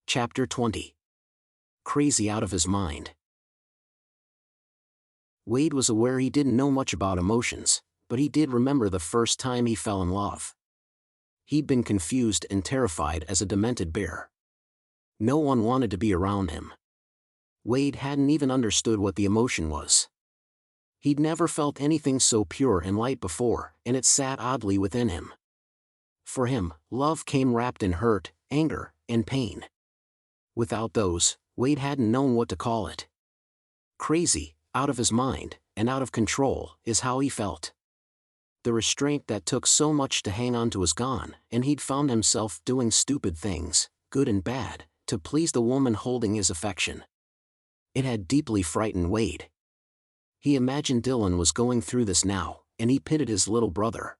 Chapter 20. Crazy out of his mind. Wade was aware he didn't know much about emotions, but he did remember the first time he fell in love. He'd been confused and terrified as a demented bear. No one wanted to be around him. Wade hadn't even understood what the emotion was. He'd never felt anything so pure and light before, and it sat oddly within him. For him, love came wrapped in hurt, anger, and pain. Without those, Wade hadn't known what to call it. Crazy, out of his mind, and out of control, is how he felt. The restraint that took so much to hang on to was gone, and he'd found himself doing stupid things, good and bad, to please the woman holding his affection. It had deeply frightened Wade. He imagined Dylan was going through this now, and he pitied his little brother.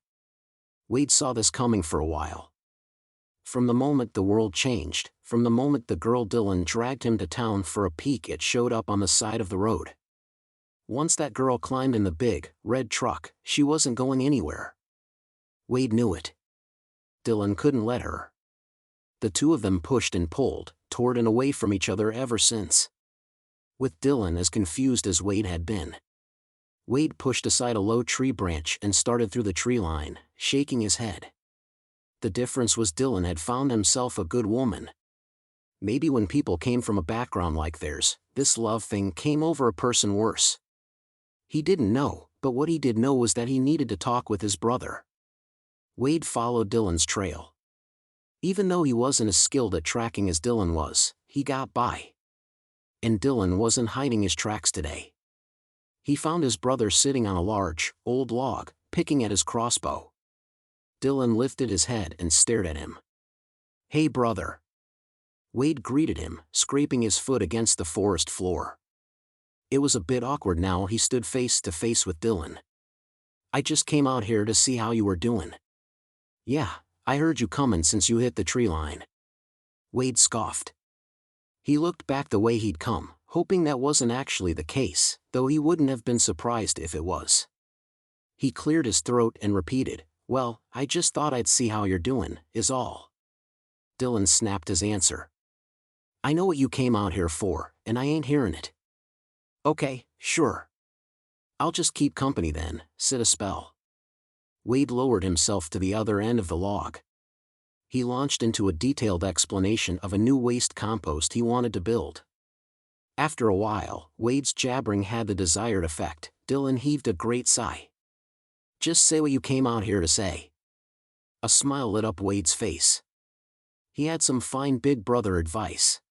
Wade saw this coming for a while. From the moment the world changed, from the moment the girl Dylan dragged him to town for a peek, it showed up on the side of the road. Once that girl climbed in the big, red truck, she wasn't going anywhere. Wade knew it. Dylan couldn't let her. The two of them pushed and pulled, toward and away from each other ever since. With Dylan as confused as Wade had been. Wade pushed aside a low tree branch and started through the tree line, shaking his head. The difference was Dylan had found himself a good woman. Maybe when people came from a background like theirs, this love thing came over a person worse. He didn't know, but what he did know was that he needed to talk with his brother. Wade followed Dylan's trail. Even though he wasn't as skilled at tracking as Dylan was, he got by. And Dylan wasn't hiding his tracks today. He found his brother sitting on a large, old log, picking at his crossbow. Dylan lifted his head and stared at him. "Hey brother." Wade greeted him, scraping his foot against the forest floor. It was a bit awkward now he stood face to face with Dylan. "I just came out here to see how you were doing." "Yeah, I heard you coming since you hit the tree line." Wade scoffed. He looked back the way he'd come, hoping that wasn't actually the case, though he wouldn't have been surprised if it was. He cleared his throat and repeated, "Well, I just thought I'd see how you're doing, is all." Dylan snapped his answer. "I know what you came out here for, and I ain't hearing it." "Okay, sure. I'll just keep company then, sit a spell." Wade lowered himself to the other end of the log. He launched into a detailed explanation of a new waste compost he wanted to build. After a while, Wade's jabbering had the desired effect. Dylan heaved a great sigh. "Just say what you came out here to say." A smile lit up Wade's face. He had some fine big brother advice.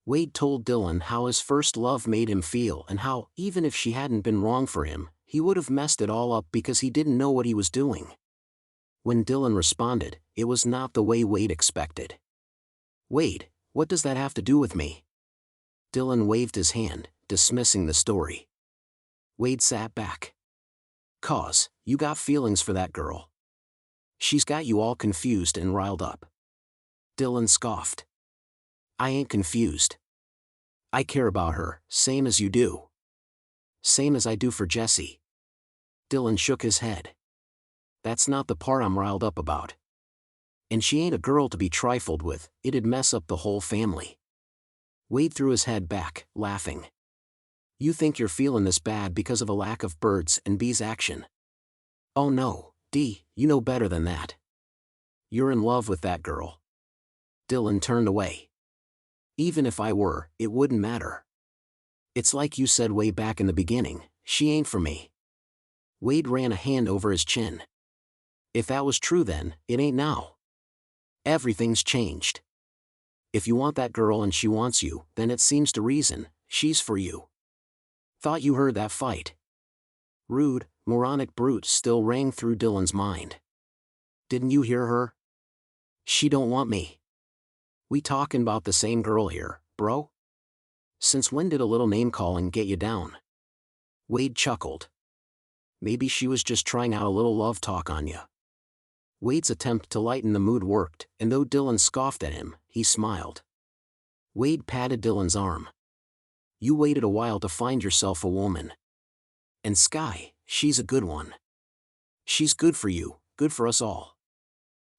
Wade told Dylan how his first love made him feel and how, even if she hadn't been wrong for him, he would have messed it all up because he didn't know what he was doing. When Dylan responded, it was not the way Wade expected. "Wade, what does that have to do with me?" Dylan waved his hand, dismissing the story. Wade sat back. "'Cause, you got feelings for that girl. She's got you all confused and riled up." Dylan scoffed. "I ain't confused. I care about her, same as you do. Same as I do for Jessie." Dylan shook his head. "That's not the part I'm riled up about. And she ain't a girl to be trifled with, it'd mess up the whole family." Wade threw his head back, laughing. "You think you're feeling this bad because of a lack of birds and bees action? Oh no, D, you know better than that. You're in love with that girl." Dylan turned away. "Even if I were, it wouldn't matter. It's like you said way back in the beginning, she ain't for me." Wade ran a hand over his chin. "If that was true then, it ain't now. Everything's changed. If you want that girl and she wants you, then it seems to reason, she's for you." "Thought you heard that fight." Rude, moronic brute still rang through Dylan's mind. "Didn't you hear her? She don't want me. We talking about the same girl here, bro? Since when did a little name-calling get you down?" Wade chuckled. "Maybe she was just trying out a little love talk on you." Wade's attempt to lighten the mood worked, and though Dylan scoffed at him, he smiled. Wade patted Dylan's arm. "You waited a while to find yourself a woman. And Sky, she's a good one. She's good for you, good for us all.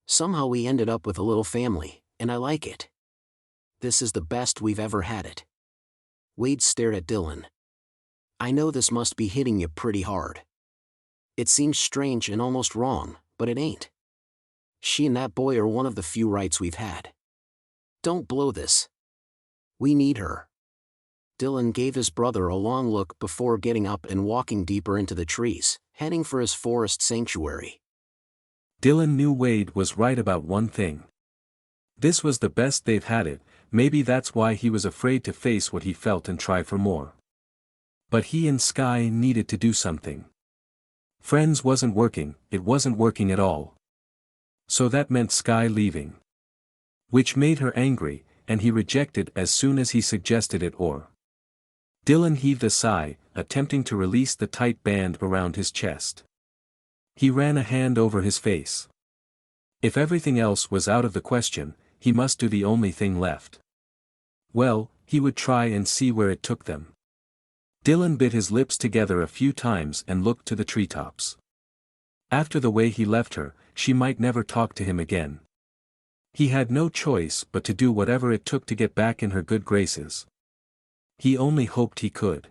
Somehow we ended up with a little family, and I like it." This is the best we've ever had it. Wade stared at Dylan. I know this must be hitting you pretty hard. It seems strange and almost wrong, but it ain't. She and that boy are one of the few rights we've had. Don't blow this. We need her. Dylan gave his brother a long look before getting up and walking deeper into the trees, heading for his forest sanctuary. Dylan knew Wade was right about one thing. This was the best they've had it, maybe that's why he was afraid to face what he felt and try for more. But he and Sky needed to do something. Friends wasn't working, it wasn't working at all. So that meant Sky leaving. Which made her angry, and he rejected as soon as he suggested it or. Dylan heaved a sigh, attempting to release the tight band around his chest. He ran a hand over his face. If everything else was out of the question, he must do the only thing left. Well, he would try and see where it took them. Dylan bit his lips together a few times and looked to the treetops. After the way he left her, she might never talk to him again. He had no choice but to do whatever it took to get back in her good graces. He only hoped he could.